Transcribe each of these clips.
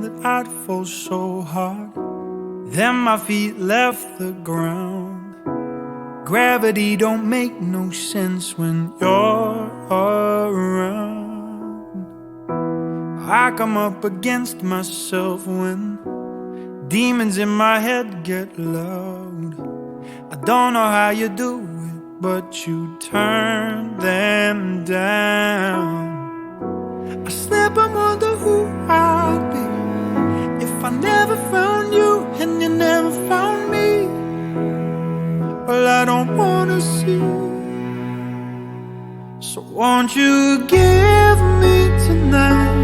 that I'd fall so hard. Then my feet left the ground. Gravity don't make no sense when you're around. I come up against myself when demons in my head get loud. I don't know how you do it, but you turn them down. I slip and wonder who I'd be if I never found you and you never found me. Well, I don't wanna see. So won't you give me tonight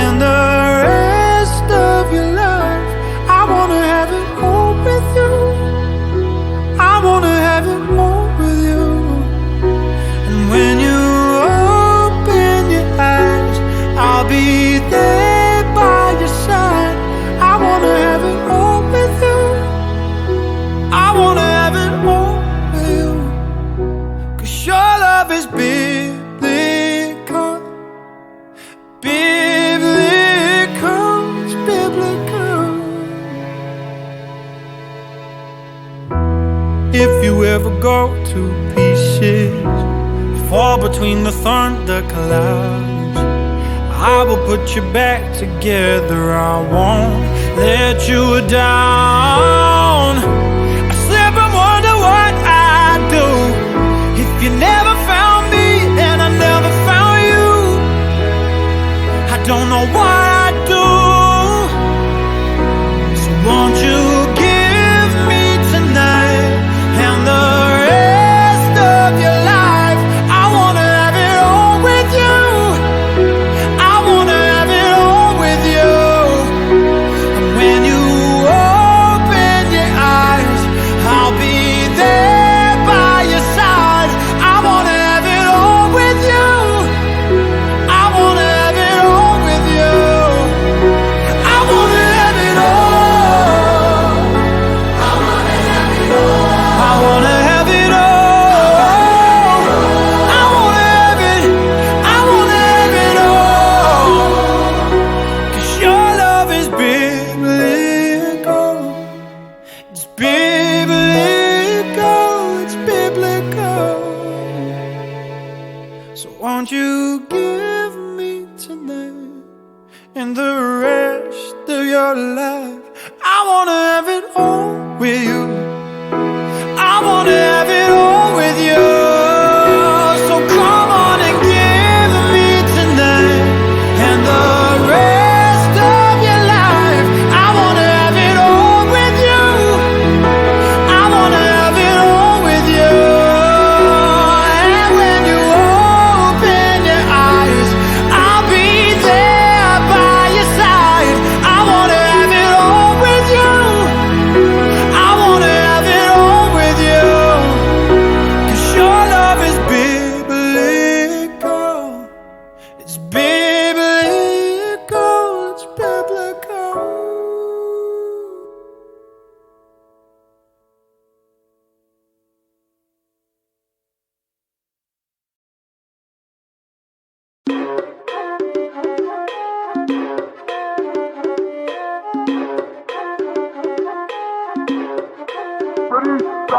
and the rest of your life? I wanna have it all with you. I wanna have it all with you. And when you open your eyes, I'll be there by your side. I wanna have it all with you. I wanna have it all with you. 'Cause your love is biblical. Biblical, it's biblical. If you ever go to pieces, fall between the thunder clouds, I will put you back together. I won't let you down. I slip and wonder what I'd do if you never found me and I never found you. I don't know what I'd do. So won't you give me tonight and the rest of your life? I wanna have it all with you. I wanna have it all with you. And when you open your eyes, I'll be there by your side. I wanna have it all with you. I wanna have it all with you. I wanna have it all. I wanna have it all. I wanna have it all. I wanna have it. I wanna have it all. 'Cause your love is biblical. It's biblical. It's biblical. So won't you give me tonight and the rest of your life? I wanna have it all with you. I wanna have it all with you. So come on and give me tonight and the rest of your life. I wanna have it all with you. I wanna have it all with you. And when you open your eyes, I'll be there by your side. I wanna have it all with you. I wanna have it all with you. 'Cause your love is biblical. It's biblical. It's biblical.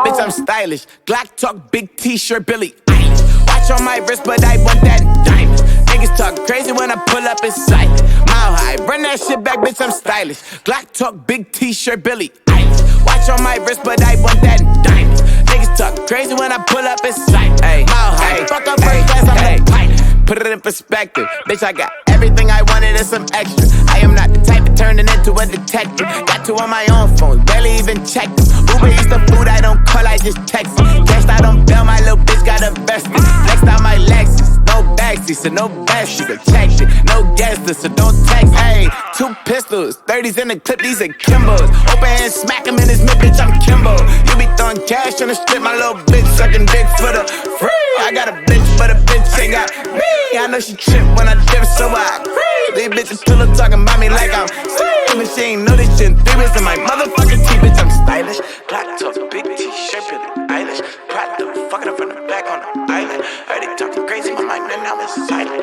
Bitch, I'm stylish. Glock talk, big t-shirt, Billy Eilish. Watch on my wrist, but I want that diamond. Niggas talk crazy when I pull up in sight. Mile high, run that shit back, bitch, I'm stylish. Glock talk, big t-shirt, Billy Eilish. Watch on my wrist, but I want that diamond. Niggas talk crazy when I pull up in sight. Mile high, fuck up first class, I'm a pilot. Put it in perspective, bitch, I got everything I wanted and some extra. I am not the type of turning into a detective. Got two on my own phone, barely even checked them. Uber eats the food, I don't call, I just text it. Cashed out on bail, my little bitch got invested. Next out my Lexus, no backseat, so no best, she protected. No guesses, so don't text. Hey, two pistols, 30s in the clip, these are Kimbos. Open hand, smack him in his mid, bitch, I'm Kimbo. You be throwing cash on the strip, my little bitch sucking dick for the free. I got a bitch, but a bitch ain't got me. I know she trip when I dip, so I agree. These bitches still talking about me like I'm sweet. But she ain't know this shit in 3 weeks in my motherfucking teeth, bitch, I'm stylish. Black top, big t-shirt, Billie Eilish. Proud of fucking up from the back on the island. Heard they talking crazy, my mind, and now it's silent.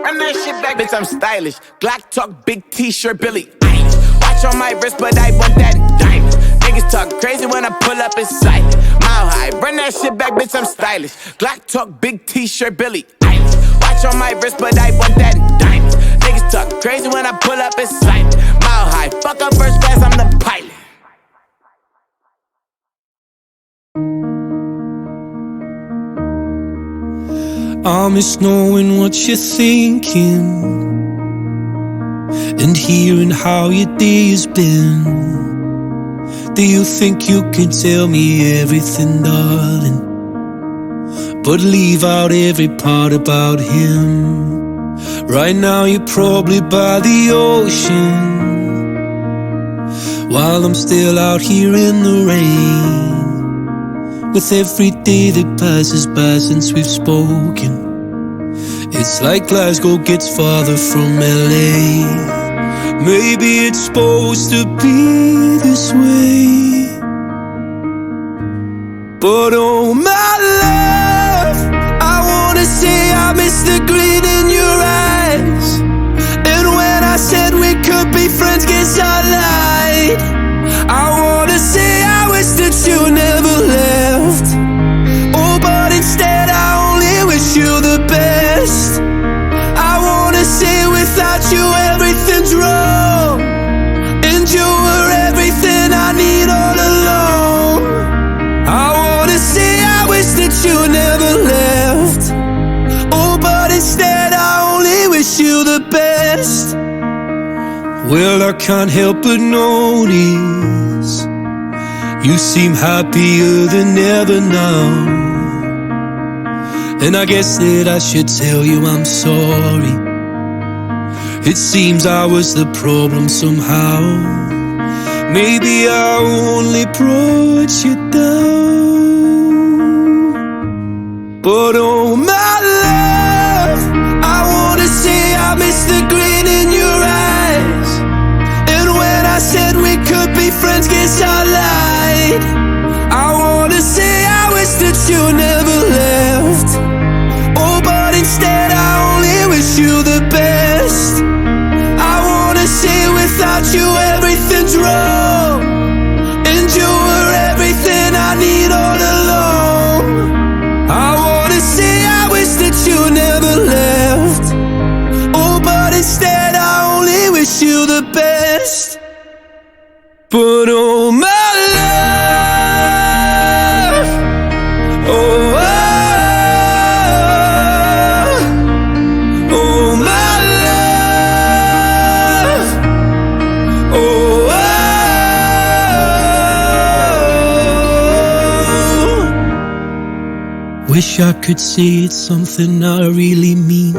Run that shit back, bitch, I'm stylish. Glock talk, big t-shirt, Billy Eilish. Watch on my wrist, but I want that diamond. Niggas talk crazy when I pull up in sight. Mile high, run that shit back, bitch, I'm stylish. Glock talk, big t-shirt, Billy Eilish. Watch on my wrist, but I want that diamond. Niggas talk crazy when I pull up in sight. Mile high, fuck up first class, I'm the pilot. I miss knowing what you're thinking and hearing how your day has been. Do you think you can tell me everything, darling, but leave out every part about him? Right now you're probably by the ocean, while I'm still out here in the rain. With every day that passes by since we've spoken, it's like Glasgow gets farther from LA. Maybe it's supposed to be this way, but oh my love, I wanna say I miss the grin in your eyes. And when I said we could be friends, guess I lied. I wanna say I wish that you never left. Oh, but instead I only wish you the best. I wanna say without you everything's wrong, and you were everything I need all along. I wanna say I wish that you never left. Oh, but instead I only wish you the best. Well, I can't help but notice you seem happier than ever now, and I guess that I should tell you I'm sorry. It seems I was the problem somehow. Maybe I only brought you down, but oh my love, I wanna say I miss the grin in your eyes. And when I said we could be friends, guess I lied. I wanna say I wish that you never left. Oh, but instead I only wish you the best. I wanna say without you everything's wrong, and you were everything I need all along. I wanna say I wish that you never left. Oh, but instead I only wish you the best. But oh my love, oh, oh my love, oh, wish I could say it's something I really mean.